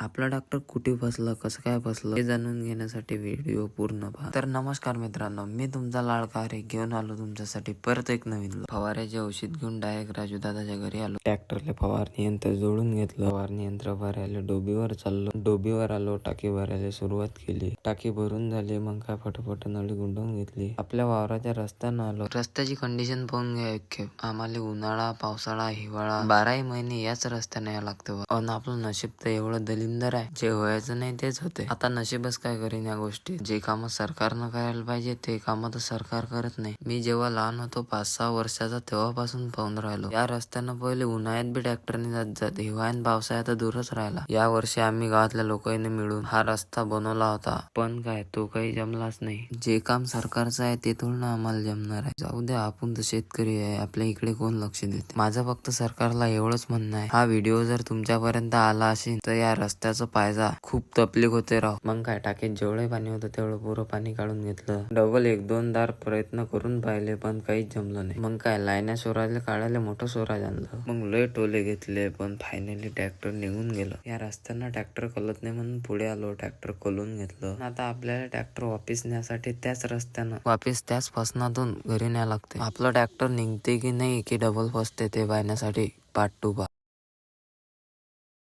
आपला डॉक्टर कुठे फसलं, कसं काय फसलं हे जाणून घेण्यासाठी व्हिडिओ पूर्ण पहा. तर नमस्कार मित्रांनो, मी तुमचा लाडका रे घेऊन आलो तुमच्यासाठी परत एक नवीन फवाऱ्याचे औषध घेऊन डायरेक्ट राजू दादाच्या घरी आलो. ट्रॅक्टरले फवारणी यंत्र जोडून घेतलं. फवारणी यंत्र भरायला डोबीवर चाललो. डोबीवर आलो, टाकी भरायला सुरुवात केली. टाकी भरून झाली, मग काय फटाफट नळी गुंडवून घेतली. आपल्या वावराच्या रस्त्यानं आलो. रस्त्याची कंडिशन पाहून घ्या एक खेप. आम्हाला उन्हाळा, पावसाळा, हिवाळा 12ही महिने याच रस्त्याने यावं लागतं. अन आपलं नशीब तर एवढं दलिंदर आहे, जे व्हायचं नाही तेच होते. आता नशीबच काय करीन या गोष्टी. जे काम सरकारनं करायला पाहिजे ते काम तर सरकार करत नाही. मी जेव्हा लहान होतो 5-6 वर्षाचा तेव्हापासून पाहून राहिलो. या रस्त्यानं पहिले उन्हाळ्यात बी ट्रॅक्टरने जात, हिवाळ्यात पावसाळ्यात तर दूरच राहिला. या वर्षी आम्ही गावातल्या लोकांनी मिळून हा रस्ता बनवला होता, पण काय तो काही जमलाच नाही. जे काम सरकारचं आहे ते थोडं ना आम्हाला जमणार आहे. जाऊ द्या, आपण तर शेतकरी आहे, आपल्या इकडे कोण लक्ष देते. माझं फक्त सरकारला एवढंच म्हणणं आहे, हा व्हिडिओ जर तुमच्यापर्यंत आला असेल तर या रस्त्याचं पाहिजा खूप तकलीफ होते राव. मग काय, टाकीत जेवढे पाणी होतं तेवढं पुरं पाणी काढून घेतलं. डबल 1-2 प्रयत्न करून पाहिले, पण काहीच जमलं नाही. मग काय, लाईन्या स्वराजला काढायला मोठं स्वराज आणलं. मग लय टोले घेतले, पण फायनली ट्रॅक्टर निघून गेलं. या रस्त्यानं ट्रॅक्टर कलत नाही म्हणून पुढे आलो, ट्रॅक्टर खोलून घेतलं. आता आपल्याला ट्रॅक्टर वापस न्यासाठी त्याच रस्त्यानं वापस त्याच फसनातून घरी न्याय लागते. आपलं ट्रॅक्टर निघते की नाही की डबल फसते ते पाहण्यासाठी पार्ट 2 पहा.